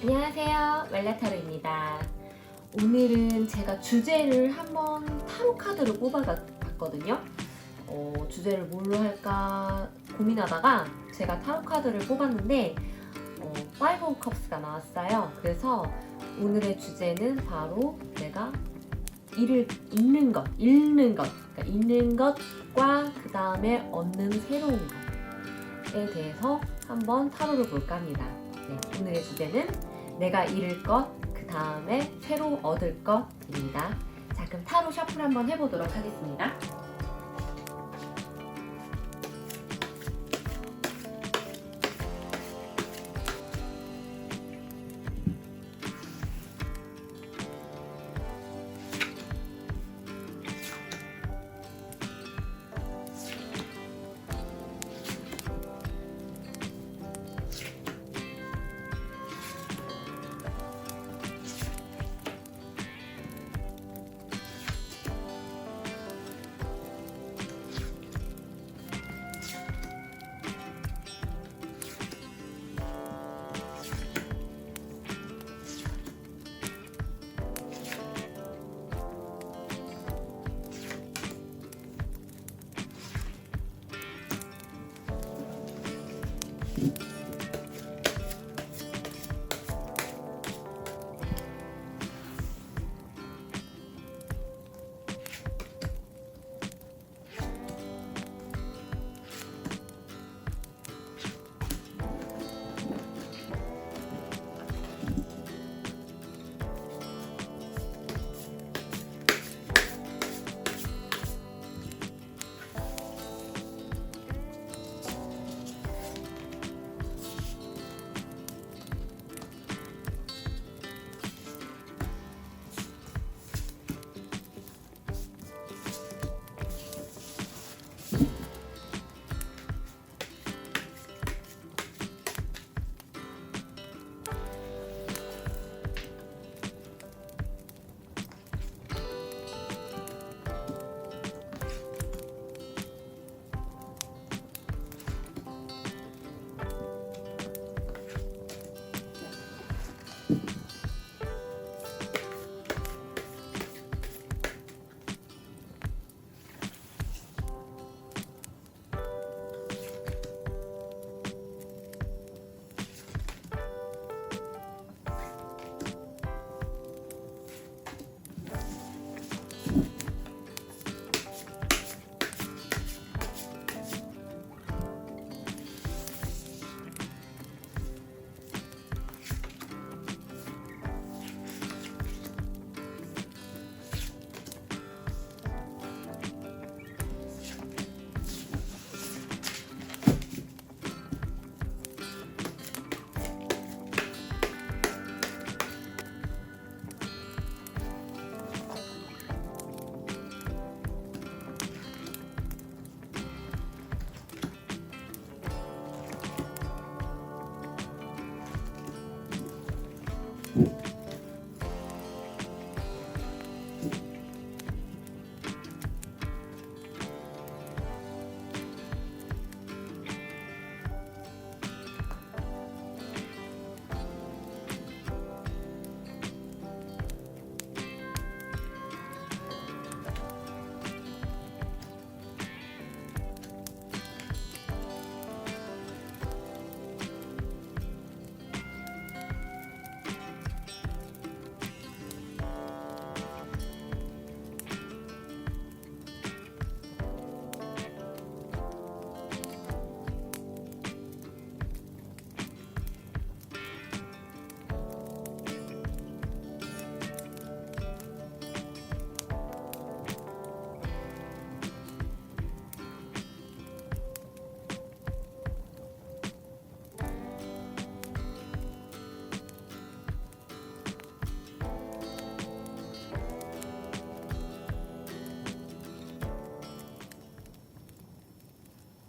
안녕하세요, 멜라타로입니다. 오늘은 제가 주제를 한번 타로 카드를 뽑아봤거든요. 주제를 뭘로 할까 고민하다가 제가 타로 카드를 뽑았는데 Five of Cups가 나왔어요. 그래서 오늘의 주제는 바로 내가 읽는 것, 그러니까 읽는 것과 그 다음에 얻는 새로운 것에 대해서 한번 타로를 볼까 합니다. 네, 오늘의 주제는 내가 잃을 것, 그 다음에 새로 얻을 것입니다. 자, 그럼 타로 셔플 한번 해보도록 하겠습니다.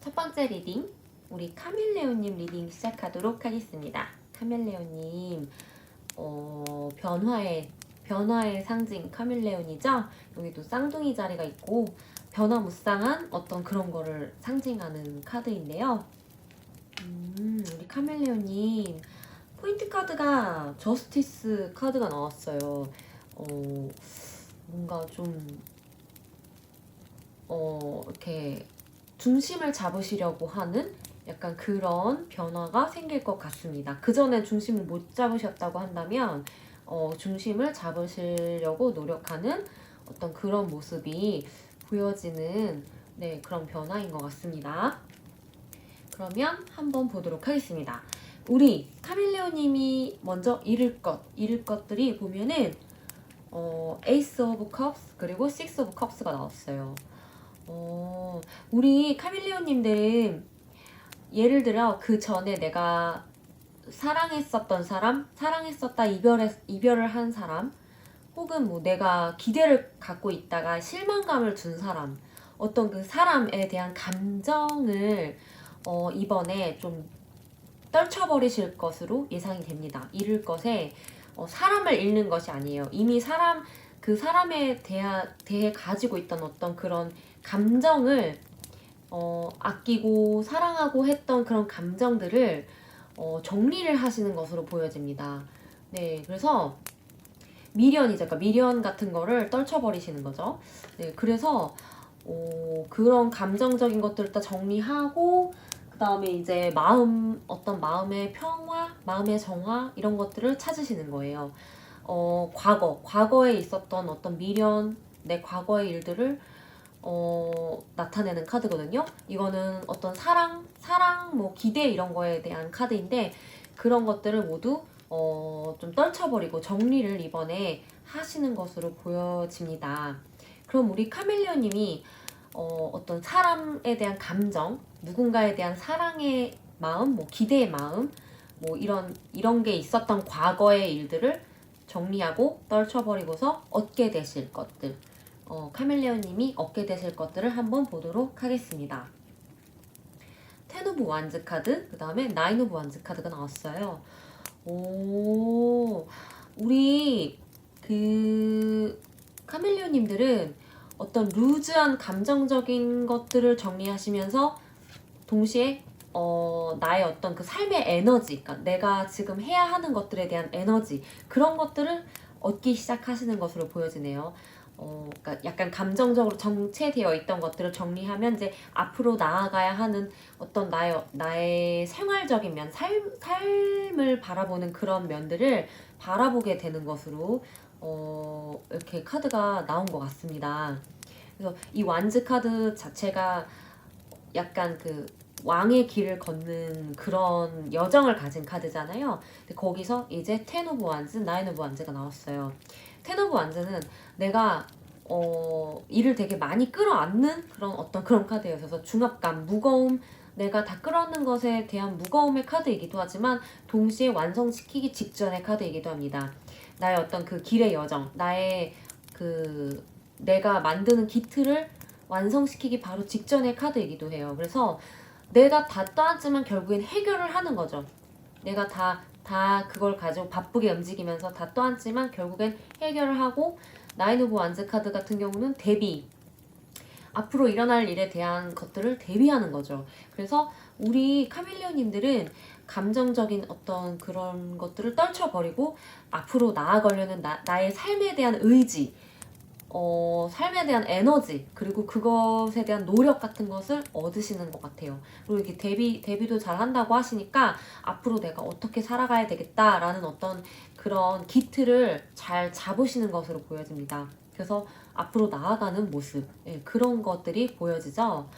첫 번째 리딩, 우리 카멜레온님 리딩 시작하도록 하겠습니다. 카멜레온님, 변화의 상징 카멜레온이죠? 여기도 쌍둥이 자리가 있고 변화무쌍한 어떤 그런 거를 상징하는 카드인데요. 우리 카멜레온님 포인트 카드가 저스티스 카드가 나왔어요. 뭔가 좀 이렇게 중심을 잡으시려고 하는 약간 그런 변화가 생길 것 같습니다. 그 전에 중심을 못 잡으셨다고 한다면 중심을 잡으시려고 노력하는 어떤 그런 모습이 보여지는 네, 그런 변화인 것 같습니다. 그러면 한번 보도록 하겠습니다. 우리 카밀레오님이 먼저 잃을 것들이 보면은 에이스 오브 컵스 그리고 식스 오브 컵스가 나왔어요. 우리 카밀레오님들은 예를 들어 그 전에 내가 사랑했었던 사람, 사랑했었다 이별을 한 사람, 혹은 뭐 내가 기대를 갖고 있다가 실망감을 준 사람, 어떤 그 사람에 대한 감정을 이번에 좀 떨쳐버리실 것으로 예상이 됩니다. 잃을 것에 사람을 잃는 것이 아니에요. 이미 그 사람에 대해 가지고 있던 어떤 그런 감정을 아끼고 사랑하고 했던 그런 감정들을 정리를 하시는 것으로 보여집니다. 네, 그래서 그러니까 미련 같은 거를 떨쳐버리시는 거죠. 네, 그래서 그런 감정적인 것들을 다 정리하고 그 다음에 이제 어떤 마음의 평화, 마음의 정화 이런 것들을 찾으시는 거예요. 과거에 있었던 어떤 미련, 내 과거의 일들을 나타내는 카드거든요. 이거는 어떤 사랑, 뭐 기대 이런 거에 대한 카드인데 그런 것들을 모두 좀 떨쳐버리고 정리를 이번에 하시는 것으로 보여집니다. 그럼 우리 카밀리오님이 어떤 사람에 대한 감정, 누군가에 대한 사랑의 마음, 뭐 기대의 마음, 뭐 이런 게 있었던 과거의 일들을 정리하고 떨쳐버리고서 얻게 되실 것들, 카밀레오님이 얻게 되실 것들을 한번 보도록 하겠습니다. 텐 오브 완즈 카드, 그 다음에 나인 오브 완즈 카드가 나왔어요. 우리 그 카밀레오님들은 어떤 루즈한 감정적인 것들을 정리하시면서 동시에 나의 어떤 그 삶의 에너지, 그러니까 내가 지금 해야 하는 것들에 대한 에너지, 그런 것들을 얻기 시작하시는 것으로 보여지네요. 그러니까 약간 감정적으로 정체되어 있던 것들을 정리하면 이제 앞으로 나아가야 하는 어떤 나의 생활적인 면, 삶을 바라보는 그런 면들을 바라보게 되는 것으로 이렇게 카드가 나온 것 같습니다. 그래서 이 완즈 카드 자체가 약간 그 왕의 길을 걷는 그런 여정을 가진 카드잖아요. 근데 거기서 이제 텐 오브 완즈, 나인 오브 완즈가 나왔어요. 텐 오브 완즈는 내가 일을 되게 많이 끌어안는 그런 카드예요. 그래서 중압감, 무거움, 내가 다 끌어안는 것에 대한 무거움의 카드이기도 하지만 동시에 완성시키기 직전의 카드이기도 합니다. 나의 어떤 그 길의 여정, 나의 그 내가 만드는 기틀을 완성시키기 바로 직전의 카드이기도 해요. 그래서 내가 다 떠안지만 결국엔 해결을 하는 거죠. 내가 다 그걸 가지고 바쁘게 움직이면서 다 떠안지만 결국엔 해결을 하고, 나인 오브 완즈 카드 같은 경우는 대비, 앞으로 일어날 일에 대한 것들을 대비하는 거죠. 그래서 우리 카밀리오님들은 감정적인 어떤 그런 것들을 떨쳐버리고 앞으로 나아가려는 나의 삶에 대한 의지, 삶에 대한 에너지, 그리고 그것에 대한 노력 같은 것을 얻으시는 것 같아요. 그리고 이렇게 대비도 잘 한다고 하시니까 앞으로 내가 어떻게 살아가야 되겠다라는 어떤 그런 기틀을 잘 잡으시는 것으로 보여집니다. 그래서 앞으로 나아가는 모습, 예, 그런 것들이 보여지죠.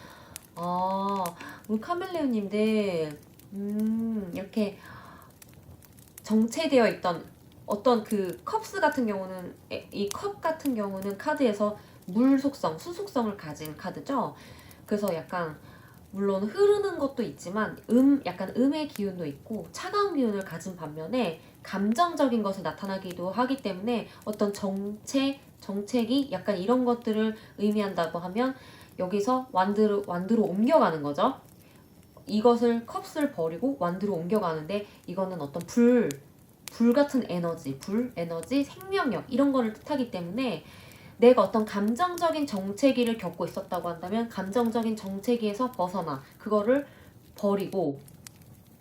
우리 카멜레오님들 이렇게 정체되어 있던 어떤 그 컵스 같은 경우는, 이 컵 같은 경우는 카드에서 물 속성, 수 속성을 가진 카드죠. 그래서 약간 물론 흐르는 것도 있지만 약간 음의 기운도 있고 차가운 기운을 가진 반면에 감정적인 것이 나타나기도 하기 때문에 어떤 정책이 약간 이런 것들을 의미한다고 하면 여기서 완드로 옮겨가는 거죠. 이것을 컵스를 버리고 완드로 옮겨가는데 이거는 어떤 불 같은 에너지, 생명력 이런 거를 뜻하기 때문에 내가 어떤 감정적인 정체기를 겪고 있었다고 한다면 감정적인 정체기에서 벗어나 그거를 버리고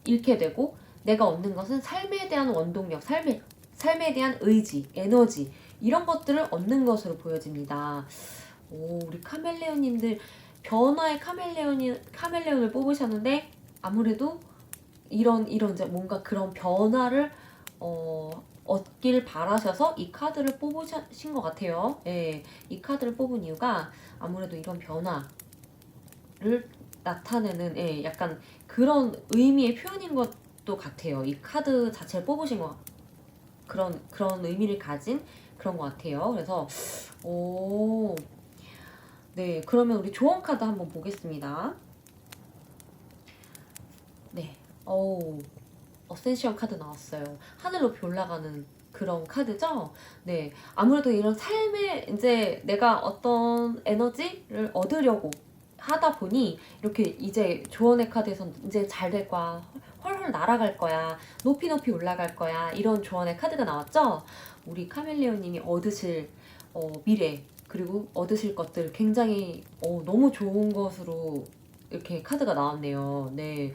잃게 되고, 내가 얻는 것은 삶에 대한 원동력, 삶에 대한 의지, 에너지 이런 것들을 얻는 것으로 보여집니다. 오, 우리 카멜레온님들 변화의 카멜레온을 뽑으셨는데 아무래도 이런 이제 뭔가 그런 변화를 얻길 바라셔서 이 카드를 뽑으신 것 같아요. 예, 이 카드를 뽑은 이유가 아무래도 이런 변화를 나타내는 약간 그런 의미의 표현인 것도 같아요. 이 카드 자체를 뽑으신 것 그런 의미를 가진 그런 것 같아요. 그래서 네, 그러면 우리 조언 카드 한번 보겠습니다. 네, 어센션 카드 나왔어요. 하늘 높이 올라가는 그런 카드죠. 네, 아무래도 이런 삶에 이제 내가 어떤 에너지를 얻으려고 하다 보니 이렇게 이제 조언의 카드에서 이제 잘 될 거야, 훨훨 날아갈 거야, 높이 높이 올라갈 거야, 이런 조언의 카드가 나왔죠. 우리 카멜레온님이 얻으실 미래 그리고 얻으실 것들 굉장히 너무 좋은 것으로 이렇게 카드가 나왔네요. 네,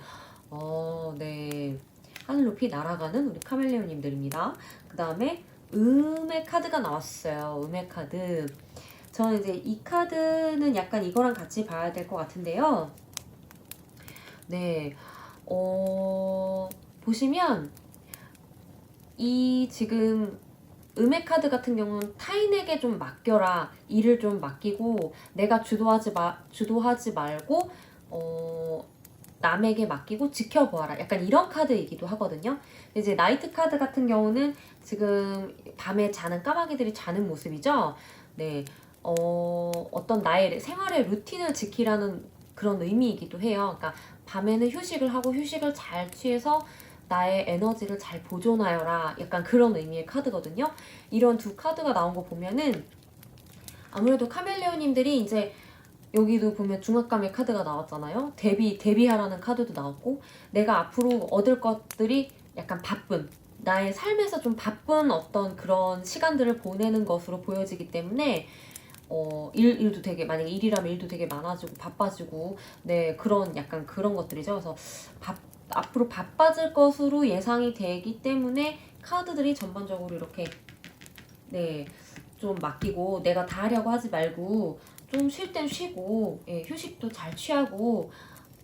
네. 하늘 높이 날아가는 우리 카멜레온님들입니다. 그 다음에 음의 카드가 나왔어요. 음의 카드. 저는 이제 이 카드는 약간 이거랑 같이 봐야 될 것 같은데요. 네, 보시면 이 지금 음의 카드 같은 경우는 타인에게 좀 맡겨라, 일을 좀 맡기고 내가 주도하지 말고 남에게 맡기고 지켜보아라, 약간 이런 카드이기도 하거든요. 이제 나이트 카드 같은 경우는 지금 밤에 자는 까마귀들이 자는 모습이죠. 네, 어떤 나의 생활의 루틴을 지키라는 그런 의미이기도 해요. 그러니까 밤에는 휴식을 하고 휴식을 잘 취해서 나의 에너지를 잘 보존하여라, 약간 그런 의미의 카드거든요. 이런 두 카드가 나온 거 보면은 아무래도 카멜레온님들이 이제 여기도 보면 중압감의 카드가 나왔잖아요. 대비하라는 카드도 나왔고, 내가 앞으로 얻을 것들이 약간 바쁜, 나의 삶에서 좀 바쁜 어떤 그런 시간들을 보내는 것으로 보여지기 때문에 일도 되게, 만약에 일이라면 일도 되게 많아지고 바빠지고, 네, 그런 약간 그런 것들이죠. 그래서 앞으로 바빠질 것으로 예상이 되기 때문에 카드들이 전반적으로 이렇게 네, 좀 맡기고 내가 다 하려고 하지 말고 좀 쉴 땐 쉬고, 휴식도 잘 취하고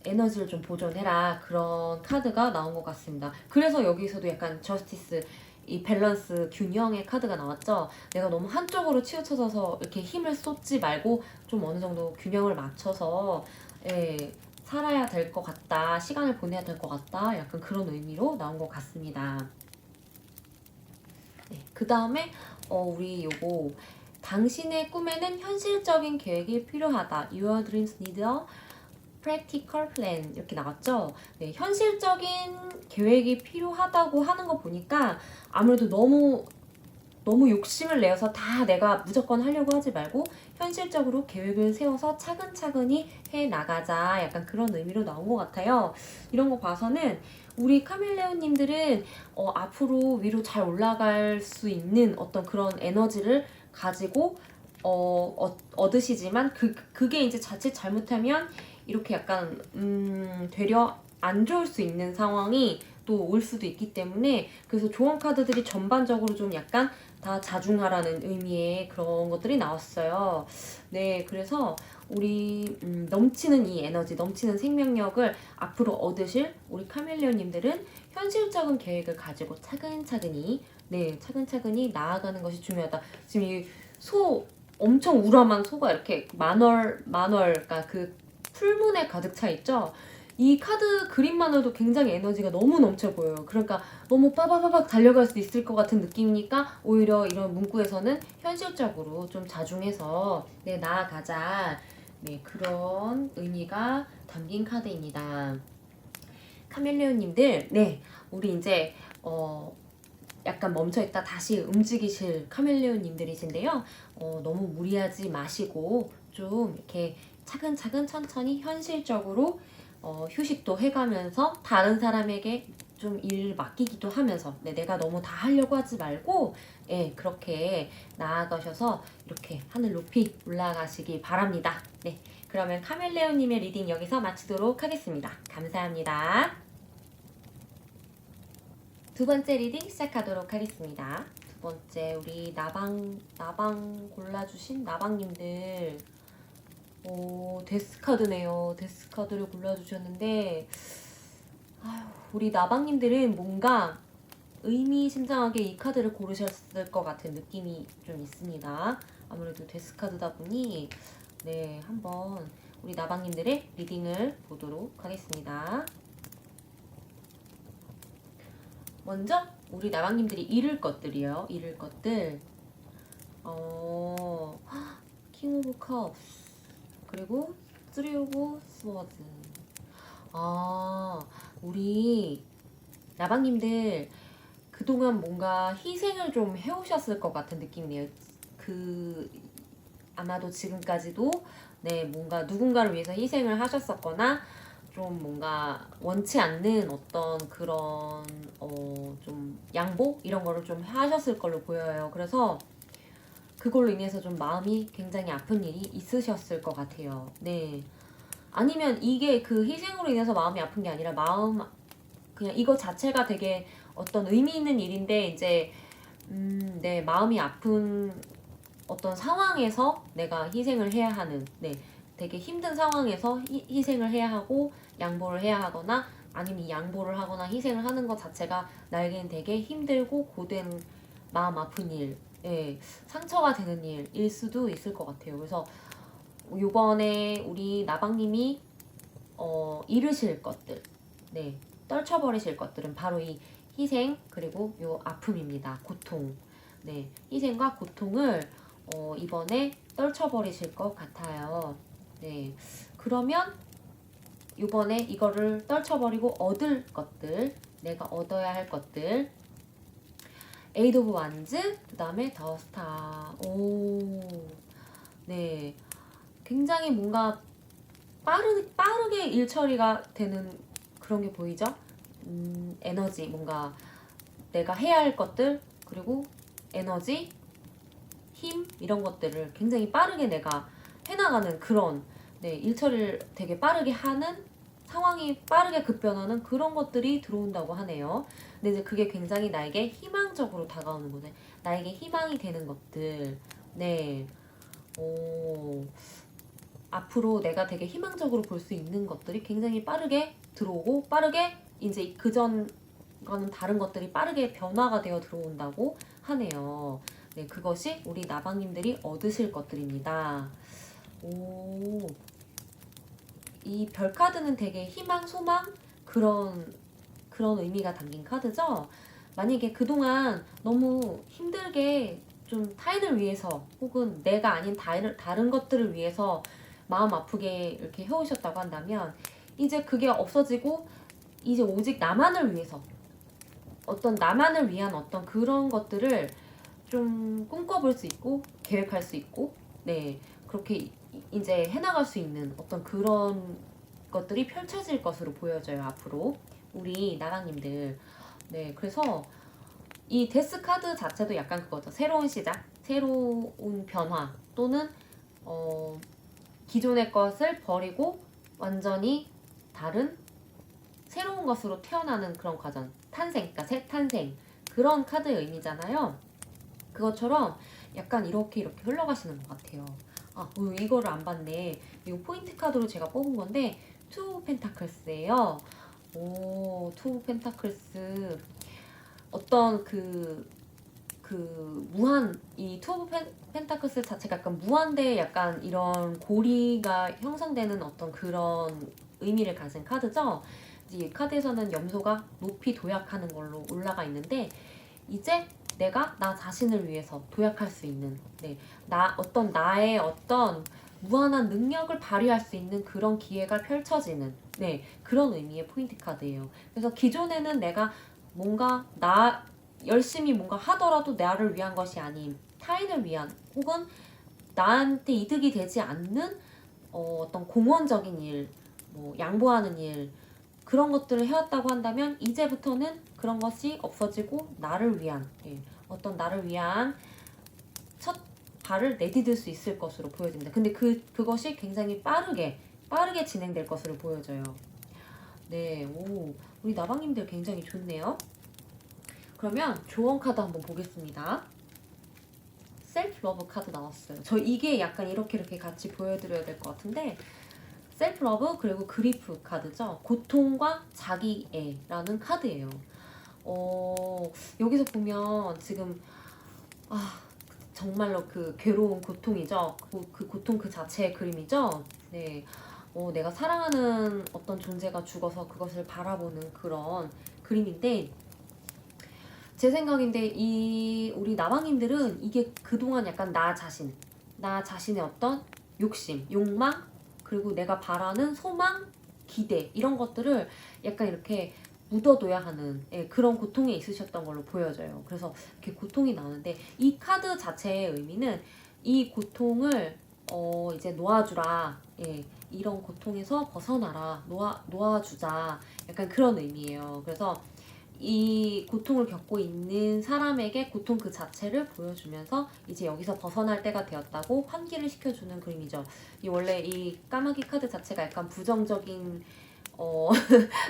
에너지를 좀 보존해라, 그런 카드가 나온 것 같습니다. 그래서 여기서도 약간 저스티스, 이 밸런스, 균형의 카드가 나왔죠. 내가 너무 한쪽으로 치우쳐져서 이렇게 힘을 쏟지 말고 좀 어느 정도 균형을 맞춰서 살아야 될 것 같다, 시간을 보내야 될 것 같다, 약간 그런 의미로 나온 것 같습니다. 네, 그 다음에 우리 요거, 당신의 꿈에는 현실적인 계획이 필요하다. Your dreams need a practical plan. 이렇게 나왔죠. 네, 현실적인 계획이 필요하다고 하는 거 보니까 아무래도 너무 욕심을 내어서 다 내가 무조건 하려고 하지 말고 현실적으로 계획을 세워서 차근차근히 해 나가자, 약간 그런 의미로 나온 것 같아요. 이런 거 봐서는 우리 카멜레온님들은 앞으로 위로 잘 올라갈 수 있는 어떤 그런 에너지를 가지고 얻으시지만 그게 이제 자칫 잘못하면 이렇게 약간 되려 안 좋을 수 있는 상황이 또 올 수도 있기 때문에, 그래서 조언 카드들이 전반적으로 좀 약간 다 자중하라는 의미의 그런 것들이 나왔어요. 네, 그래서 우리 넘치는 이 에너지, 넘치는 생명력을 앞으로 얻으실 우리 카멜레온님들은 현실적인 계획을 가지고 차근차근히 나아가는 것이 중요하다. 지금 이 엄청 우람한 소가 이렇게 그러니까 그 풀문에 가득 차 있죠. 이 카드 그림만으로도 굉장히 에너지가 너무 넘쳐 보여요. 그러니까 너무 빠바바박 달려갈 수 있을 것 같은 느낌이니까 오히려 이런 문구에서는 현실적으로 좀 자중해서 나아가자, 그런 의미가 담긴 카드입니다. 카멜레온님들, 우리 이제 약간 멈춰있다 다시 움직이실 카멜레온님들이신데요. 너무 무리하지 마시고 좀 이렇게 차근차근 천천히 현실적으로 휴식도 해가면서 다른 사람에게 좀 일 맡기기도 하면서 내가 너무 다 하려고 하지 말고 그렇게 나아가셔서 이렇게 하늘 높이 올라가시기 바랍니다. 네, 그러면 카멜레온님의 리딩 여기서 마치도록 하겠습니다. 감사합니다. 두 번째 리딩 시작하도록 하겠습니다. 두 번째 우리 나방 골라주신 나방님들 데스카드네요. 데스카드를 골라주셨는데 우리 나방님들은 뭔가 의미심장하게 이 카드를 고르셨을 것 같은 느낌이 좀 있습니다. 아무래도 데스카드다 보니 네, 한번 우리 나방님들의 리딩을 보도록 하겠습니다. 먼저 우리 나방님들이 잃을 것들이요. 잃을 것들. 킹 오브 컵스 그리고 쓰리 오브 스워드. 우리 나방님들 그동안 뭔가 희생을 좀 해오셨을 것 같은 느낌이네요. 아마도 지금까지도 네, 뭔가 누군가를 위해서 희생을 하셨었거나 좀 뭔가 원치 않는 어떤 그런 좀 양보 이런 거를 좀 하셨을 걸로 보여요. 그래서 그걸로 인해서 좀 마음이 굉장히 아픈 일이 있으셨을 것 같아요. 네. 아니면 이게 그 희생으로 인해서 마음이 아픈 게 아니라 그냥 이거 자체가 되게 어떤 의미 있는 일인데 이제 네, 마음이 아픈 어떤 상황에서 내가 희생을 해야 하는 네, 되게 힘든 상황에서 희생을 해야 하고 양보를 해야 하거나 아니면 이 양보를 하거나 희생을 하는 것 자체가 나에게는 되게 힘들고 고된 마음 아픈 일, 예, 상처가 되는 일일 수도 있을 것 같아요. 그래서 요번에 우리 나방님이 잃으실 것들, 네, 떨쳐버리실 것들은 바로 이 희생 그리고 요 아픔입니다. 고통, 네, 희생과 고통을 이번에 떨쳐버리실 것 같아요. 네, 그러면 이번에 이거를 떨쳐버리고 얻을 것들, 내가 얻어야 할 것들, 에이드 오브 완즈, 그 다음에 더 스타. 네, 굉장히 뭔가 빠르게 일 처리가 되는 그런 게 보이죠? 에너지, 뭔가 내가 해야 할 것들, 그리고 에너지, 힘 이런 것들을 굉장히 빠르게 내가 해나가는 그런 네, 일처리를 되게 빠르게 하는 상황이 빠르게 급변하는 그런 것들이 들어온다고 하네요. 근데 이제 그게 굉장히 나에게 희망적으로 다가오는 거네. 나에게 희망이 되는 것들. 네. 앞으로 내가 되게 희망적으로 볼 수 있는 것들이 굉장히 빠르게 들어오고 빠르게 이제 그전과는 다른 것들이 빠르게 변화가 되어 들어온다고 하네요. 네, 그것이 우리 나방님들이 얻으실 것들입니다. 이 별카드는 되게 희망, 소망 그런 의미가 담긴 카드죠. 만약에 그동안 너무 힘들게 좀 타인을 위해서 혹은 내가 아닌 다른 것들을 위해서 마음 아프게 이렇게 해오셨다고 한다면 이제 그게 없어지고 이제 오직 나만을 위해서 어떤 나만을 위한 어떤 그런 것들을 좀 꿈꿔볼 수 있고 계획할 수 있고 네, 그렇게 이제 해나갈 수 있는 어떤 그런 것들이 펼쳐질 것으로 보여져요. 앞으로 우리 나랑님들. 네, 그래서 이 데스 카드 자체도 약간 그거죠. 새로운 시작, 새로운 변화 또는 기존의 것을 버리고 완전히 다른 새로운 것으로 태어나는 그런 과정, 탄생, 그러니까 새 탄생 그런 카드의 의미잖아요. 그것처럼 약간 이렇게 흘러가시는 것 같아요. 이거를 안 봤네. 이거 포인트 카드로 제가 뽑은 건데 투 펜타클스예요. 투 펜타클스 어떤 이 투 오브 펜타클스 자체가 약간 무한대 약간 이런 고리가 형성되는 어떤 그런 의미를 가진 카드죠. 이제 이 카드에서는 염소가 높이 도약하는 걸로 올라가 있는데 이제 내가 나 자신을 위해서 도약할 수 있는 네, 나의 어떤 무한한 능력을 발휘할 수 있는 그런 기회가 펼쳐지는 네, 그런 의미의 포인트 카드예요. 그래서 기존에는 내가 뭔가 열심히 뭔가 하더라도 나를 위한 것이 아닌 타인을 위한 혹은 나한테 이득이 되지 않는 어떤 공헌적인 일, 뭐 양보하는 일 그런 것들을 해왔다고 한다면 이제부터는 그런 것이 없어지고 나를 위한 어떤 나를 위한 첫 발을 내디딜 수 있을 것으로 보여집니다. 근데 그것이 굉장히 빠르게 진행될 것으로 보여져요. 네, 우리 나방님들 굉장히 좋네요. 그러면 조언 카드 한번 보겠습니다. 셀프 러브 카드 나왔어요. 저 이게 약간 이렇게 같이 보여드려야 될 것 같은데, 셀프 러브 그리고 그리프 카드죠. 고통과 자기애라는 카드예요. 여기서 보면 지금 정말로 그 괴로운 고통이죠. 그 고통 그 자체의 그림이죠. 네. 내가 사랑하는 어떤 존재가 죽어서 그것을 바라보는 그런 그림인데, 제 생각인데 우리 나방님들은 이게 그동안 약간 나 자신의 어떤 욕심, 욕망, 그리고 내가 바라는 소망, 기대 이런 것들을 약간 이렇게 묻어둬야 하는 그런 고통에 있으셨던 걸로 보여져요. 그래서 이렇게 고통이 나오는데, 이 카드 자체의 의미는 이 고통을 이제 놓아주라. 이런 고통에서 벗어나라. 놓아주자. 약간 그런 의미예요. 그래서 이 고통을 겪고 있는 사람에게 고통 그 자체를 보여주면서 이제 여기서 벗어날 때가 되었다고 환기를 시켜주는 그림이죠. 원래 이 까마귀 카드 자체가 약간 부정적인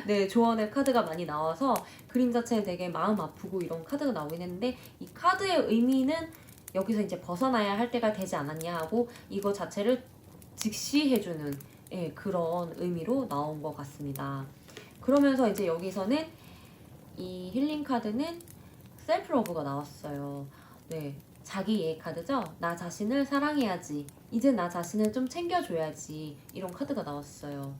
네, 조언의 카드가 많이 나와서 그림 자체는 되게 마음 아프고 이런 카드가 나오긴 했는데, 이 카드의 의미는 여기서 이제 벗어나야 할 때가 되지 않았냐 하고 이거 자체를 직시해주는 그런 의미로 나온 것 같습니다. 그러면서 이제 여기서는 이 힐링 카드는 셀프 러브가 나왔어요. 네, 자기애 카드죠. 나 자신을 사랑해야지. 이제 나 자신을 좀 챙겨줘야지. 이런 카드가 나왔어요.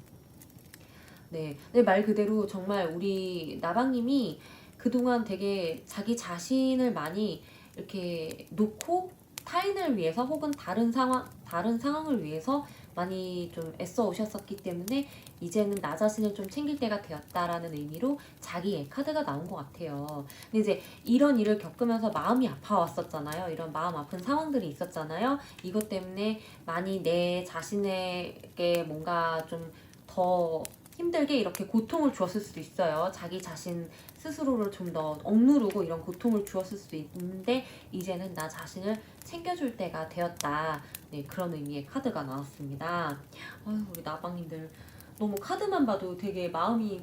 네, 말 그대로 정말 우리 나방님이 그동안 되게 자기 자신을 많이 이렇게 놓고 타인을 위해서 혹은 다른 상황을 위해서 많이 좀 애써 오셨었기 때문에 이제는 나 자신을 좀 챙길 때가 되었다라는 의미로 자기의 카드가 나온 것 같아요. 근데 이제 이런 일을 겪으면서 마음이 아파왔었잖아요. 이런 마음 아픈 상황들이 있었잖아요. 이것 때문에 많이 내 자신에게 뭔가 좀 더 힘들게 이렇게 고통을 주었을 수도 있어요. 자기 자신 스스로를 좀 더 억누르고 이런 고통을 주었을 수도 있는데, 이제는 나 자신을 챙겨줄 때가 되었다. 네, 그런 의미의 카드가 나왔습니다. 우리 나방님들 너무 카드만 봐도 되게 마음이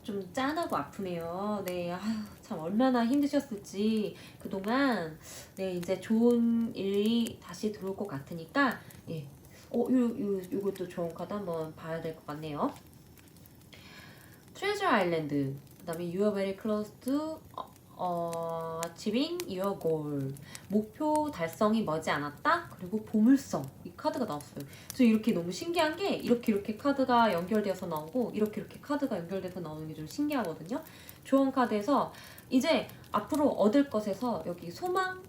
좀 짠하고 아프네요. 네, 참 얼마나 힘드셨을지 그동안. 네, 이제 좋은 일이 다시 들어올 것 같으니까 요것도 좋은 카드 한번 봐야 될 것 같네요. 트레저 아일랜드, 그 다음에 You are very close to achieving your goal. 목표 달성이 머지않았다. 그리고 보물섬, 이 카드가 나왔어요. 저 이렇게 너무 신기한 게 이렇게 카드가 연결되어서 나오고 이렇게 카드가 연결돼서 나오는 게 좀 신기하거든요. 조언 카드에서 이제 앞으로 얻을 것에서 여기 소망,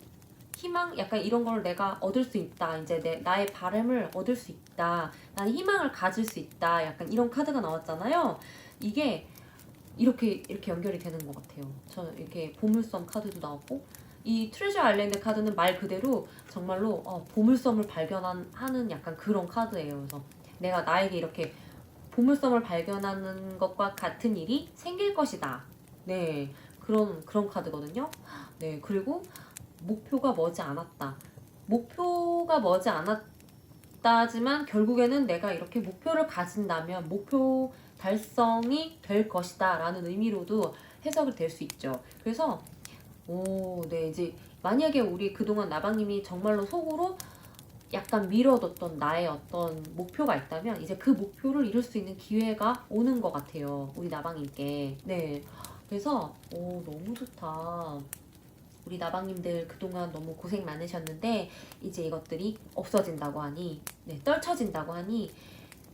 희망, 약간 이런 걸 내가 얻을 수 있다. 이제 나의 바람을 얻을 수 있다. 나는 희망을 가질 수 있다. 약간 이런 카드가 나왔잖아요. 이게 이렇게 연결이 되는 것 같아요. 저는 이렇게 보물섬 카드도 나왔고, 이 트레저 아일랜드 카드는 말 그대로 정말로 보물섬을 발견하는 약간 그런 카드예요. 그래서 내가 나에게 이렇게 보물섬을 발견하는 것과 같은 일이 생길 것이다. 네, 그런 카드거든요. 네, 그리고 목표가 머지않았다. 목표가 머지않았다지만 결국에는 내가 이렇게 목표를 가진다면 목표 달성이 될 것이다 라는 의미로도 해석이 될 수 있죠. 그래서 네, 이제 만약에 우리 그동안 나방님이 정말로 속으로 약간 미뤄뒀던 나의 어떤 목표가 있다면 이제 그 목표를 이룰 수 있는 기회가 오는 것 같아요. 우리 나방님께. 네, 그래서 너무 좋다. 우리 나방님들 그동안 너무 고생 많으셨는데 이제 이것들이 없어진다고 하니, 떨쳐진다고 하니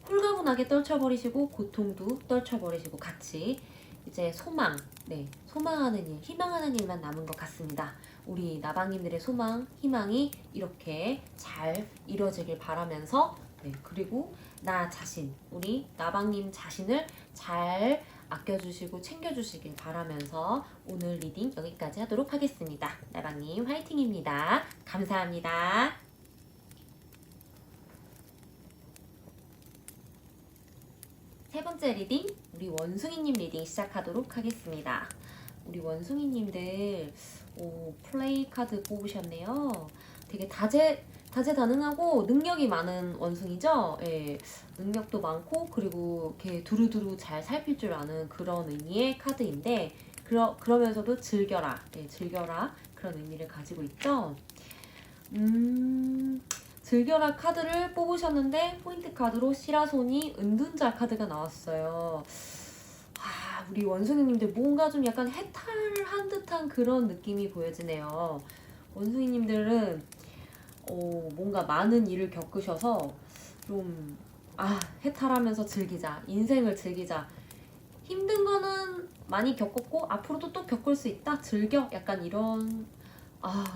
홀가분하게 떨쳐버리시고 고통도 떨쳐버리시고 같이 이제 소망하는 일, 희망하는 일만 남은 것 같습니다. 우리 나방님들의 소망, 희망이 이렇게 잘 이루어지길 바라면서, 그리고 나 자신, 우리 나방님 자신을 잘 아껴주시고 챙겨주시길 바라면서 오늘 리딩 여기까지 하도록 하겠습니다. 나방님 화이팅입니다. 감사합니다. 세 번째 리딩, 우리 원숭이님 리딩 시작하도록 하겠습니다. 우리 원숭이님들 플레이 카드 뽑으셨네요. 되게 다재다능하고 능력이 많은 원숭이죠. 능력도 많고 그리고 이렇게 두루두루 잘 살필 줄 아는 그런 의미의 카드인데, 그러면서도 즐겨라. 네, 즐겨라. 그런 의미를 가지고 있죠. 즐겨라 카드를 뽑으셨는데 포인트 카드로 시라소니 은둔자 카드가 나왔어요. 우리 원숭이님들 뭔가 좀 약간 해탈을 한 듯한 그런 느낌이 보여지네요. 원숭이님들은 뭔가 많은 일을 겪으셔서 좀 해탈하면서 즐기자. 인생을 즐기자. 힘든 거는 많이 겪었고 앞으로도 또 겪을 수 있다. 즐겨. 약간 이런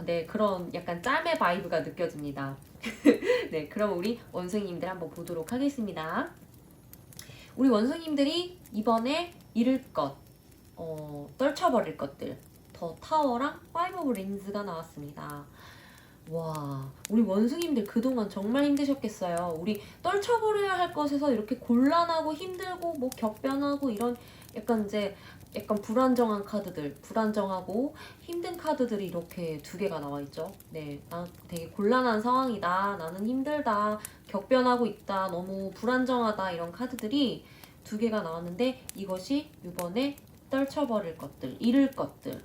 네, 그런 약간 짬의 바이브가 느껴집니다. 네, 그럼 우리 원숭이님들 한번 보도록 하겠습니다. 우리 원숭이님들이 이번에 잃을 것, 떨쳐버릴 것들, 더 타워랑 파이브 오브 링즈가 나왔습니다. 와, 우리 원숭이님들 그동안 정말 힘드셨겠어요. 우리 떨쳐버려야 할 것에서 이렇게 곤란하고 힘들고 뭐 격변하고 이런 약간 불안정한 카드들, 불안정하고 힘든 카드들이 이렇게 두 개가 나와 있죠. 네, 나 되게 곤란한 상황이다. 나는 힘들다. 격변하고 있다. 너무 불안정하다. 이런 카드들이 두 개가 나왔는데 이것이 이번에 떨쳐버릴 것들, 잃을 것들.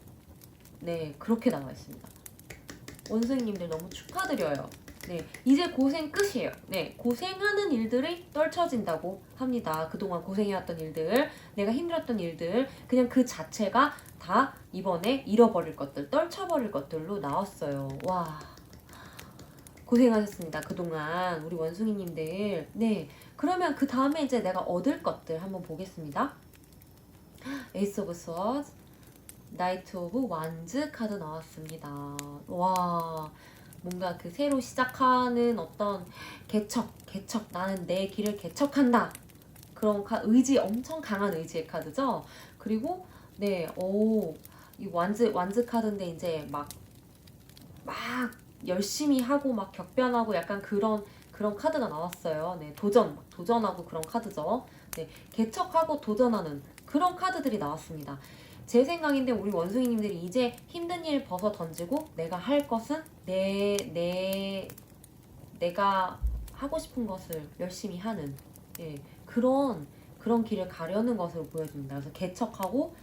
네, 그렇게 나와 있습니다. 원숭이님들 너무 축하드려요. 네, 이제 고생 끝이에요. 네, 고생하는 일들이 떨쳐진다고 합니다. 그동안 고생해왔던 일들, 내가 힘들었던 일들, 그냥 그 자체가 다 이번에 잃어버릴 것들, 떨쳐버릴 것들로 나왔어요. 와, 고생하셨습니다. 그동안 우리 원숭이님들. 네, 그러면 그 다음에 이제 내가 얻을 것들 한번 보겠습니다. 에이스 오브 스워드, 나이트 오브 완즈 카드 나왔습니다. 와, 뭔가 그 새로 시작하는 어떤 개척, 나는 내 길을 개척한다. 그런 의지, 엄청 강한 의지의 카드죠. 그리고 네, 이 완즈 카드인데 이제 막 열심히 하고 막 격변하고 약간 그런 카드가 나왔어요. 네, 도전하고 그런 카드죠. 네, 개척하고 도전하는 그런 카드들이 나왔습니다. 제 생각인데 우리 원숭이님들이 이제 힘든 일 벗어 던지고 내가 할 것은 내가 하고 싶은 것을 열심히 하는 그런 길을 가려는 것으로 보여집니다. 그래서 개척하고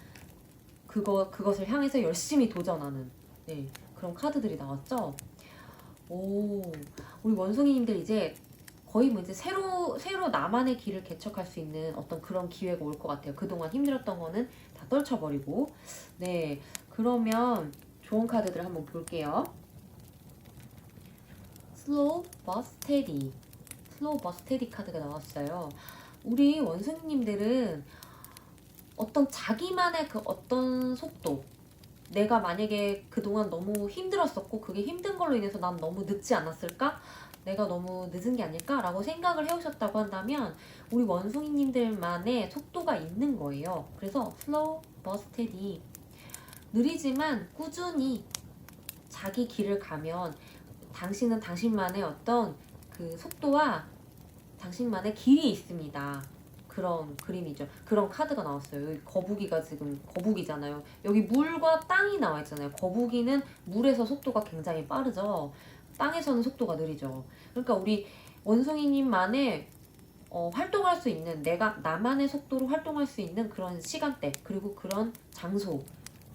그것을 향해서 열심히 도전하는 그런 카드들이 나왔죠. 우리 원숭이님들 이제 거의 뭐 이제 새로 나만의 길을 개척할 수 있는 어떤 그런 기회가 올 것 같아요. 그동안 힘들었던 거는 다 떨쳐버리고. 네, 그러면 좋은 카드들 한번 볼게요. 슬로우 but steady. 슬로우 but steady 카드가 나왔어요. 우리 원숭이님들은 어떤 자기만의 그 어떤 속도, 내가 만약에 그동안 너무 힘들었었고 그게 힘든 걸로 인해서 난 너무 늦지 않았을까? 내가 너무 늦은 게 아닐까? 라고 생각을 해오셨다고 한다면 우리 원숭이님들만의 속도가 있는 거예요. 그래서 slow but steady, 느리지만 꾸준히 자기 길을 가면 당신은 당신만의 어떤 그 속도와 당신만의 길이 있습니다. 그런 그림이죠. 그런 카드가 나왔어요. 여기 거북이가 지금 거북이잖아요. 여기 물과 땅이 나와 있잖아요. 거북이는 물에서 속도가 굉장히 빠르죠. 땅에서는 속도가 느리죠. 그러니까 우리 원숭이님만의 활동할 수 있는, 나만의 속도로 활동할 수 있는 그런 시간대, 그리고 그런 장소,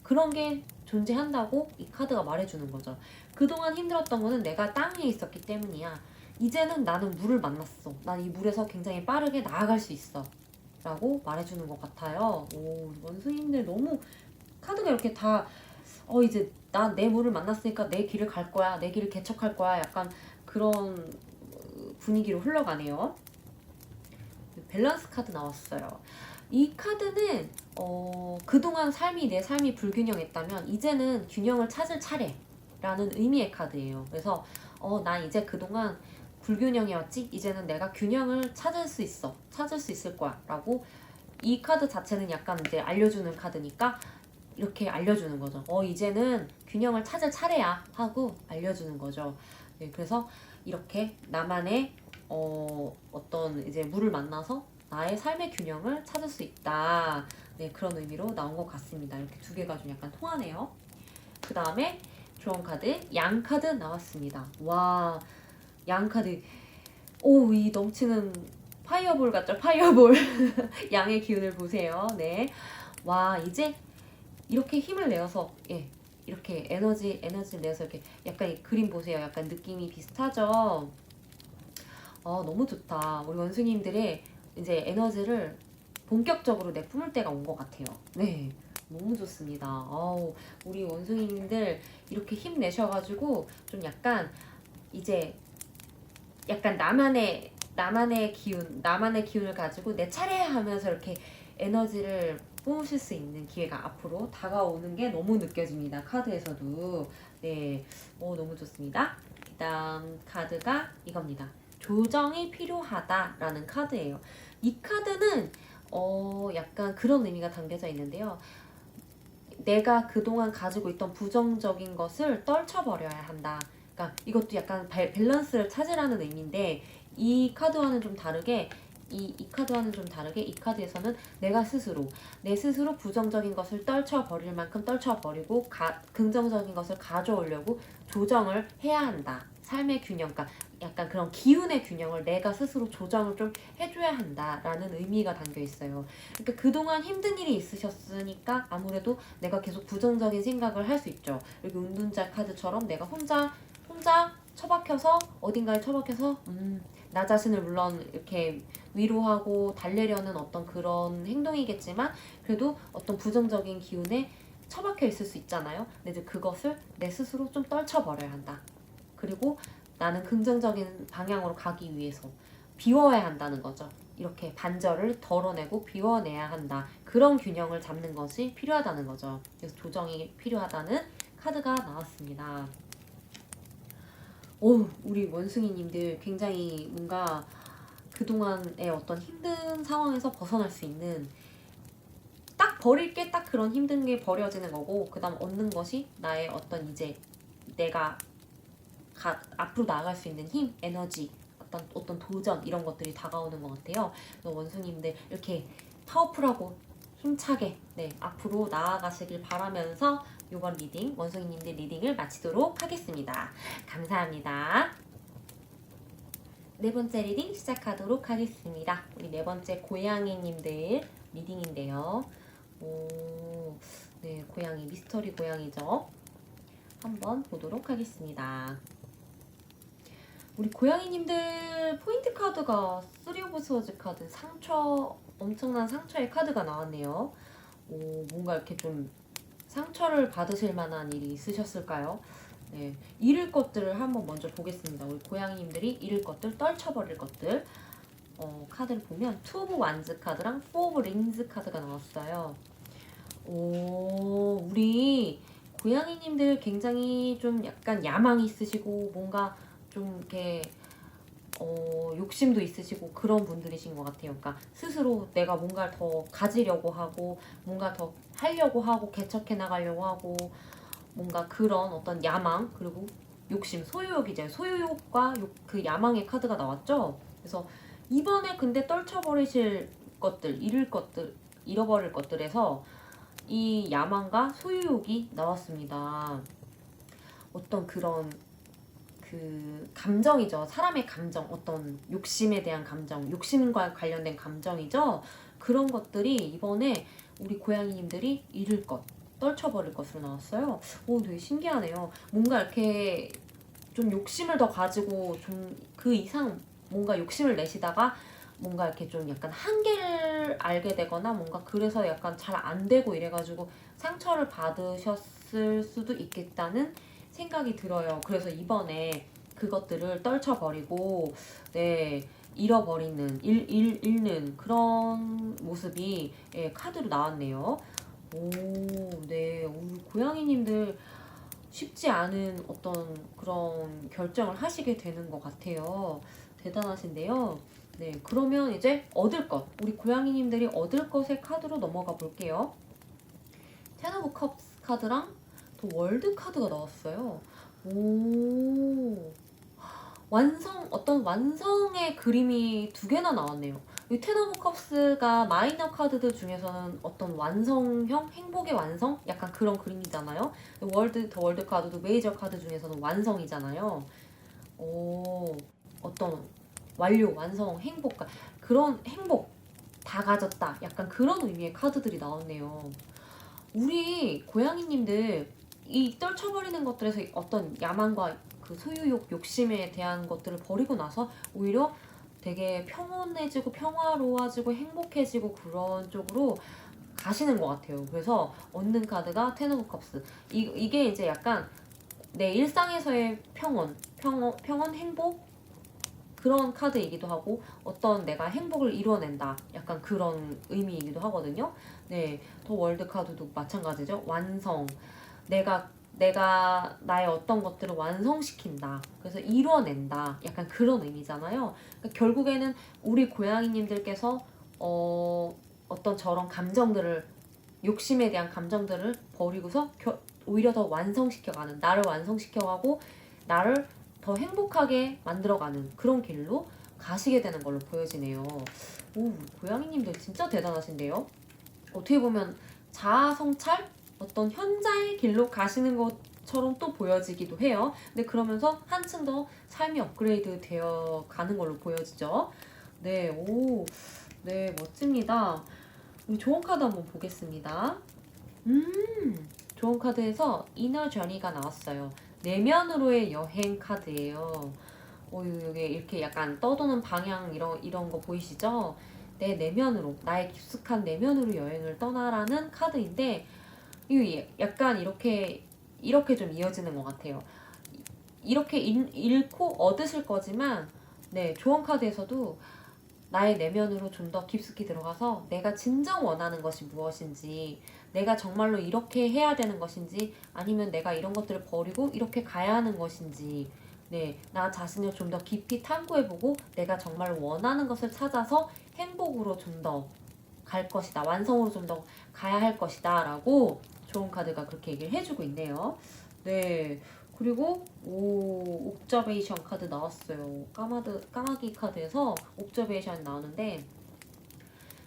그런 게 존재한다고 이 카드가 말해주는 거죠. 그동안 힘들었던 거는 내가 땅 위에 있었기 때문이야. 이제는 나는 물을 만났어. 난 이 물에서 굉장히 빠르게 나아갈 수 있어. 라고 말해주는 것 같아요. 원숭이님들 너무 카드가 이렇게 다 이제 난 내 물을 만났으니까 내 길을 갈 거야. 내 길을 개척할 거야. 약간 그런 분위기로 흘러가네요. 밸런스 카드 나왔어요. 이 카드는 그동안 내 삶이 불균형했다면 이제는 균형을 찾을 차례라는 의미의 카드예요. 그래서 난 이제 그동안 불균형이었지? 이제는 내가 균형을 찾을 수 있을 거야 라고 이 카드 자체는 약간 이제 알려주는 카드니까 이렇게 알려주는 거죠. 이제는 균형을 찾을 차례야 하고 알려주는 거죠. 네, 그래서 이렇게 나만의 어떤 이제 물을 만나서 나의 삶의 균형을 찾을 수 있다. 네, 그런 의미로 나온 것 같습니다. 이렇게 두 개가 좀 약간 통하네요. 그 다음에 좋은 카드, 양 카드 나왔습니다. 와, 양 카드. 이 넘치는 파이어볼 같죠? 파이어볼. 양의 기운을 보세요. 네. 와, 이제 이렇게 힘을 내어서 이렇게 에너지를 내서 이렇게 약간 이 그림 보세요. 약간 느낌이 비슷하죠? 너무 좋다. 우리 원숭이님들의 이제 에너지를 본격적으로 내뿜을 때가 온 것 같아요. 네. 너무 좋습니다. 우리 원숭이님들 이렇게 힘내셔가지고 좀 약간 이제 약간 나만의 기운을 가지고 내 차례 하면서 이렇게 에너지를 뿜으실 수 있는 기회가 앞으로 다가오는 게 너무 느껴집니다. 카드에서도. 네. 너무 좋습니다. 그다음 카드가 이겁니다. 조정이 필요하다라는 카드예요. 이 카드는 약간 그런 의미가 담겨져 있는데요. 내가 그동안 가지고 있던 부정적인 것을 떨쳐버려야 한다. 그러니까 이것도 약간 밸런스를 찾으라는 의미인데 이 카드와는 좀 다르게 이 카드에서는 내 스스로 부정적인 것을 떨쳐버릴 만큼 떨쳐버리고 긍정적인 것을 가져오려고 조정을 해야 한다. 삶의 균형, 그러니까 약간 그런 기운의 균형을 내가 스스로 조정을 좀 해줘야 한다라는 의미가 담겨 있어요. 그러니까 그동안 힘든 일이 있으셨으니까 아무래도 내가 계속 부정적인 생각을 할 수 있죠. 여기 운둔자 카드처럼 내가 혼자 처박혀서 어딘가에 처박혀서 나 자신을 물론 이렇게 위로하고 달래려는 어떤 그런 행동이겠지만 그래도 어떤 부정적인 기운에 처박혀 있을 수 있잖아요. 근데 이제 그것을 내 스스로 좀 떨쳐버려야 한다. 그리고 나는 긍정적인 방향으로 가기 위해서 비워야 한다는 거죠. 이렇게 반절을 덜어내고 비워내야 한다. 그런 균형을 잡는 것이 필요하다는 거죠. 그래서 조정이 필요하다는 카드가 나왔습니다. 우리 원숭이님들 굉장히 뭔가 그동안의 어떤 힘든 상황에서 벗어날 수 있는 딱 버릴 게 딱 그런 힘든 게 버려지는 거고 그 다음 얻는 것이 나의 어떤 이제 내가 앞으로 나아갈 수 있는 힘, 에너지, 어떤 도전 이런 것들이 다가오는 것 같아요. 원숭이님들 이렇게 파워풀하고 힘차게 앞으로 나아가시길 바라면서 이번 리딩, 원숭이님들 리딩을 마치도록 하겠습니다. 감사합니다. 네 번째 리딩 시작하도록 하겠습니다. 우리 네 번째 고양이님들 리딩인데요. 네, 고양이, 미스터리 고양이죠. 한번 보도록 하겠습니다. 우리 고양이님들 포인트 카드가 3 오브 스워즈 카드, 엄청난 상처의 카드가 나왔네요. 뭔가 이렇게 좀 상처를 받으실 만한 일이 있으셨을까요? 네, 잃을 것들을 한번 먼저 보겠습니다. 우리 고양이님들이 잃을 것들, 떨쳐버릴 것들. 카드를 보면 2 오브 완즈 카드랑 4 오브 링즈 카드가 나왔어요. 우리 고양이님들 굉장히 좀 약간 야망이 있으시고 뭔가 좀 이렇게 욕심도 있으시고 그런 분들이신 것 같아요. 그러니까 스스로 내가 뭔가를 더 가지려고 하고 뭔가 더 하려고 하고 개척해 나가려고 하고 뭔가 그런 어떤 야망 그리고 욕심, 소유욕이잖아요. 소유욕과 그 야망의 카드가 나왔죠. 그래서 이번에 근데 떨쳐버리실 것들, 잃어버릴 것들에서 이 야망과 소유욕이 나왔습니다. 어떤 그런 그 감정이죠. 사람의 감정, 어떤 욕심에 대한 감정, 욕심과 관련된 감정이죠. 그런 것들이 이번에 우리 고양이님들이 잃을 것, 떨쳐버릴 것으로 나왔어요. 되게 신기하네요. 뭔가 이렇게 좀 욕심을 더 가지고 좀 그 이상 뭔가 욕심을 내시다가 뭔가 이렇게 좀 약간 한계를 알게 되거나 뭔가 그래서 약간 잘 안 되고 이래가지고 상처를 받으셨을 수도 있겠다는 생각이 들어요. 그래서 이번에 그것들을 떨쳐버리고 잃는 그런 모습이 카드로 나왔네요. 네, 우리 고양이님들 쉽지 않은 어떤 그런 결정을 하시게 되는 것 같아요. 대단하신데요. 네, 그러면 이제 얻을 것, 우리 고양이님들이 얻을 것의 카드로 넘어가 볼게요. 텐 오브 컵스 카드랑 또 월드 카드가 나왔어요. 어떤 완성의 그림이 2개나 나왔네요. 이 텐 오브 컵스가 마이너 카드들 중에서는 어떤 완성형, 행복의 완성? 약간 그런 그림이잖아요. 더 월드 카드도 메이저 카드 중에서는 완성이잖아요. 어떤 완료, 완성, 행복, 그런 행복 다 가졌다. 약간 그런 의미의 카드들이 나왔네요. 우리 고양이님들 이 떨쳐버리는 것들에서 어떤 야망과 그 소유욕, 욕심에 대한 것들을 버리고 나서 오히려 되게 평온해지고 평화로워지고 행복해지고 그런 쪽으로 가시는 것 같아요. 그래서 얻는 카드가 텐 오브 컵스. 이게 이제 약간 내 일상에서의 평온, 행복 그런 카드이기도 하고 어떤 내가 행복을 이뤄낸다 약간 그런 의미이기도 하거든요. 네, 더 월드 카드도 마찬가지죠. 완성. 내가 나의 어떤 것들을 완성시킨다. 그래서 이뤄낸다. 약간 그런 의미잖아요. 그러니까 결국에는 우리 고양이님들께서 어떤 저런 감정들을 욕심에 대한 감정들을 버리고서 오히려 더 완성시켜가는 나를 완성시켜가고 나를 더 행복하게 만들어가는 그런 길로 가시게 되는 걸로 보여지네요. 오, 고양이님들 진짜 대단하신데요. 어떻게 보면 자아 성찰? 어떤 현자의 길로 가시는 것처럼 또 보여지기도 해요. 근데 그러면서 한층 더 삶이 업그레이드 되어 가는 걸로 보여지죠. 네, 오, 네, 멋집니다. 우리 조언 카드 한번 보겠습니다. 조언 카드에서 이너 저니가 나왔어요. 내면으로의 여행 카드예요. 이게 이렇게 약간 떠도는 방향 이런 거 보이시죠? 내 내면으로, 나의 깊숙한 내면으로 여행을 떠나라는 카드인데, 이거 약간 이렇게 좀 이어지는 것 같아요. 이렇게 잃고 얻으실 거지만, 네, 조언 카드에서도 나의 내면으로 좀 더 깊숙이 들어가서 내가 진정 원하는 것이 무엇인지, 내가 정말로 이렇게 해야 되는 것인지, 아니면 내가 이런 것들을 버리고 이렇게 가야 하는 것인지, 네, 나 자신을 좀 더 깊이 탐구해보고 내가 정말 원하는 것을 찾아서 행복으로 좀 더 갈 것이다. 완성으로 좀 더 가야 할 것이다. 라고 좋은 카드가 그렇게 얘기를 해주고 있네요. 네. 그리고 옵저베이션 카드 나왔어요. 까마귀 카드에서 옵저베이션이 나오는데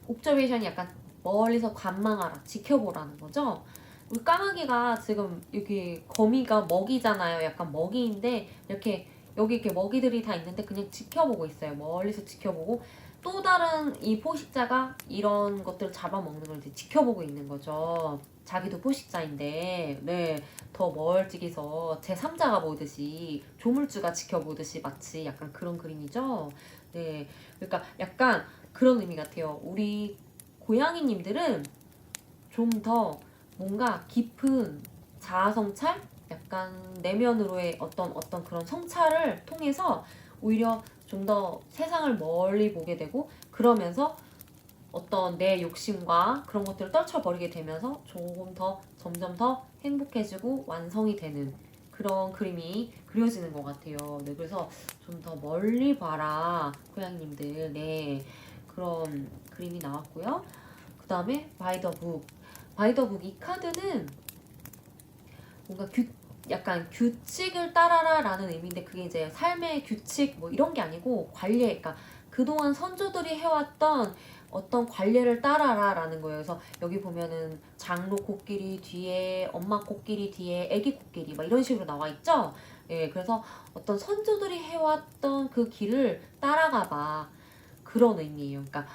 옵저베이션이 약간 멀리서 관망하라, 지켜보라는 거죠. 우리 까마귀가 지금 여기 거미가 먹이잖아요. 약간 먹이인데 이렇게 여기 이렇게 먹이들이 다 있는데 그냥 지켜보고 있어요. 멀리서 지켜보고 또 다른 이 포식자가 이런 것들을 잡아먹는 걸 이제 지켜보고 있는 거죠. 자기도 포식자인데, 네, 더 멀찍이서 제3자가 보듯이 조물주가 지켜보듯이 마치 약간 그런 그림이죠. 네, 그러니까 약간 그런 의미 같아요. 우리 고양이님들은 좀 더 뭔가 깊은 자아 성찰, 약간 내면으로의 어떤 그런 성찰을 통해서 오히려 좀 더 세상을 멀리 보게 되고 그러면서 어떤 내 욕심과 그런 것들을 떨쳐버리게 되면서 조금 더 점점 더 행복해지고 완성이 되는 그런 그림이 그려지는 것 같아요. 네, 그래서 좀 더 멀리 봐라 고양이님들. 네, 그런 그림이 나왔고요. 그 다음에 바이 더 북. 바이 더 북 이 카드는 뭔가 약간 규칙을 따라라 라는 의미인데 그게 이제 삶의 규칙 뭐 이런 게 아니고 관리, 그러니까 그동안 선조들이 해왔던 어떤 관례를 따라라 라는 거예요. 그래서 여기 보면은 장로 코끼리 뒤에 엄마 코끼리 뒤에 애기 코끼리 막 이런 식으로 나와 있죠. 예, 그래서 어떤 선조들이 해왔던 그 길을 따라가 봐 그런 의미예요. 그러니까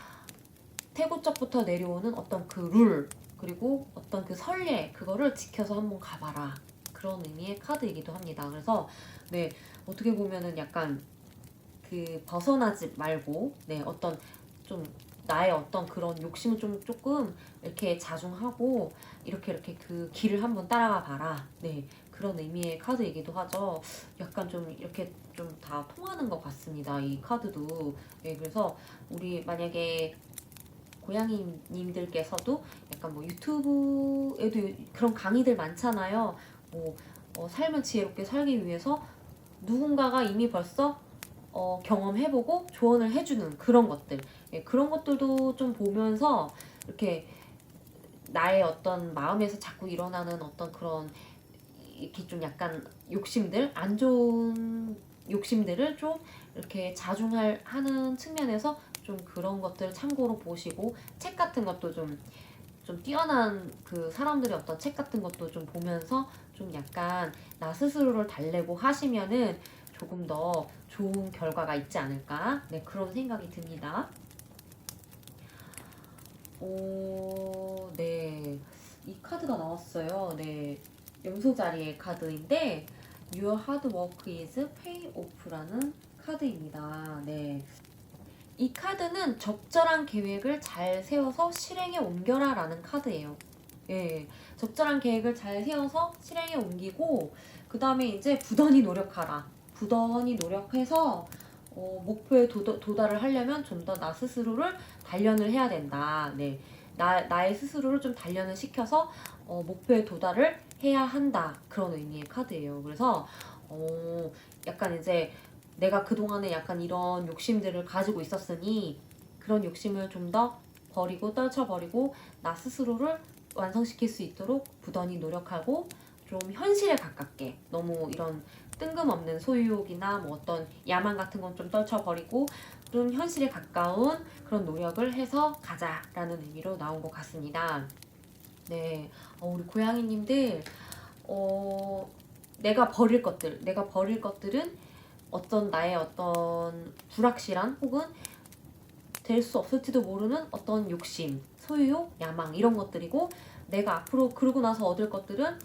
태고적부터 내려오는 어떤 그 룰, 그리고 어떤 그 선례, 그거를 지켜서 한번 가봐라. 그런 의미의 카드이기도 합니다. 그래서, 네, 어떻게 보면은 약간 그 벗어나지 말고, 네, 어떤 좀 나의 어떤 그런 욕심을 좀 조금 이렇게 자중하고, 이렇게 그 길을 한번 따라가 봐라. 네, 그런 의미의 카드이기도 하죠. 약간 좀 이렇게 좀 다 통하는 것 같습니다. 이 카드도. 네, 그래서 우리 만약에 고양이님들께서도 약간 뭐 유튜브에도 그런 강의들 많잖아요. 뭐 삶을 지혜롭게 살기 위해서 누군가가 이미 벌써 경험해보고 조언을 해주는 그런 것들. 예, 그런 것들도 좀 보면서 이렇게 나의 어떤 마음에서 자꾸 일어나는 어떤 그런 이렇게 좀 약간 욕심들, 안 좋은 욕심들을 좀 이렇게 하는 측면에서 좀 그런 것들 참고로 보시고 책 같은 것도 좀 뛰어난 그 사람들의 어떤 책 같은 것도 좀 보면서 좀 약간 나 스스로를 달래고 하시면은 조금 더 좋은 결과가 있지 않을까, 네, 그런 생각이 듭니다. 네. 이 카드가 나왔어요. 네, 염소자리의 카드인데 Your hard work is pay off라는 카드입니다. 네, 이 카드는 적절한 계획을 잘 세워서 실행에 옮겨라 라는 카드예요. 예, 적절한 계획을 잘 세워서 실행에 옮기고 그 다음에 이제 부단히 노력하라. 부단히 노력해서 목표에 도달을 하려면 좀 더 나 스스로를 단련을 해야 된다. 네, 나의 스스로를 좀 단련을 시켜서 목표에 도달을 해야 한다. 그런 의미의 카드예요. 그래서 약간 이제 내가 그동안에 약간 이런 욕심들을 가지고 있었으니 그런 욕심을 좀 더 버리고 떨쳐버리고 나 스스로를 완성시킬 수 있도록 부단히 노력하고 좀 현실에 가깝게 너무 이런 뜬금없는 소유욕이나 뭐 어떤 야망 같은 건 좀 떨쳐버리고 좀 현실에 가까운 그런 노력을 해서 가자라는 의미로 나온 것 같습니다. 네, 우리 고양이님들 내가 버릴 것들은 어떤 나의 어떤 불확실한 혹은 될 수 없을지도 모르는 어떤 욕심, 소유욕, 야망 이런 것들이고 내가 앞으로 그러고 나서 얻을 것들은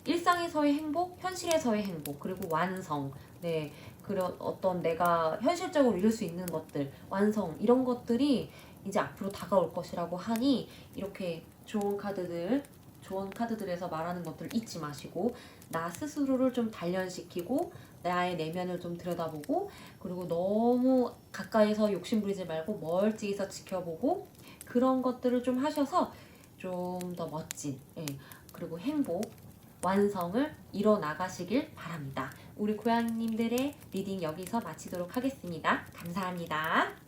일상에서의 행복, 현실에서의 행복, 그리고 완성. 네, 그런 어떤 내가 현실적으로 이룰 수 있는 것들, 완성 이런 것들이 이제 앞으로 다가올 것이라고 하니 이렇게 좋은 카드들에서 말하는 것들 잊지 마시고 나 스스로를 좀 단련시키고 나의 내면을 좀 들여다보고 그리고 너무 가까이서 욕심부리지 말고 멀찍이서 지켜보고 그런 것들을 좀 하셔서 좀 더 멋진 그리고 행복 완성을 이뤄 나가시길 바랍니다. 우리 고양이님들의 리딩 여기서 마치도록 하겠습니다. 감사합니다.